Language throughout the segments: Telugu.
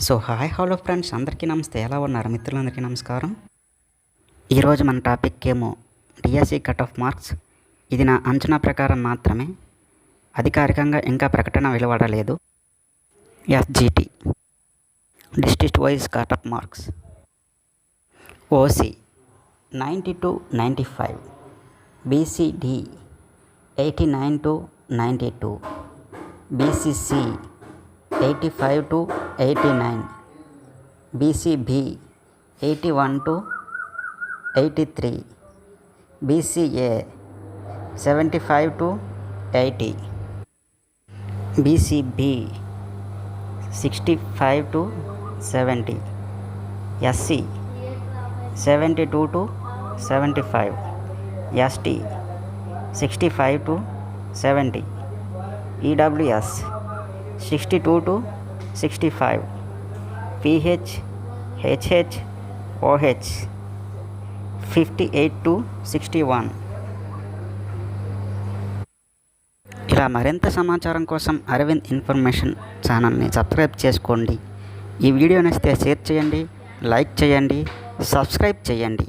సో హాయ్ హలో ఫ్రెండ్స్, అందరికీ నమస్తే. ఎలా ఉన్నారు మిత్రులందరికీ నమస్కారం. ఈరోజు మన టాపిక్ ఏమో డిఎస్సి కట్ ఆఫ్ మార్క్స్. ఇది నా అంచనా ప్రకారం మాత్రమే, అధికారికంగా ఇంకా ప్రకటన వెలువడలేదు. SGT district wise cut off marks. OC 90 to 95, BCD 89 to 92, BCC 85 to 89, BCB 81 to 83, BCA 75 to 80, BCB 65 to 70, SC 72 to 75, ST 65 to 70, EWS 62 to 65, PH, HH, OH 58 to 61. ఇలా మరింత సమాచారం కోసం అరవింద్ ఇన్ఫర్మేషన్ ఛానల్ని సబ్స్క్రైబ్ చేసుకోండి. ఈ వీడియో నచ్చితే షేర్ చేయండి, లైక్ చేయండి, సబ్స్క్రైబ్ చేయండి,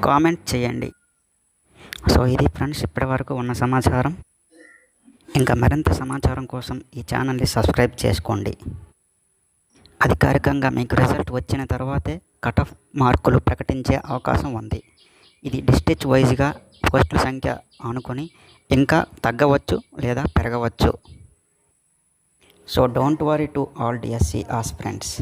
కామెంట్ చేయండి. సో ఇది ఫ్రెండ్స్ ఇప్పటి వరకు ఉన్న సమాచారం. ఇంకా మరింత సమాచారం కోసం ఈ ఛానల్ని సబ్స్క్రైబ్ చేసుకోండి. అధికారికంగా మీకు రిజల్ట్ వచ్చిన తర్వాతే కట్ ఆఫ్ మార్కులు ప్రకటించే అవకాశం ఉంది. ఇది డిస్ట్రిక్ట్ వైజ్గా పోస్టుల సంఖ్య అనుకొని ఇంకా తగ్గవచ్చు లేదా పెరగవచ్చు. So don't worry to all DSC aspirants.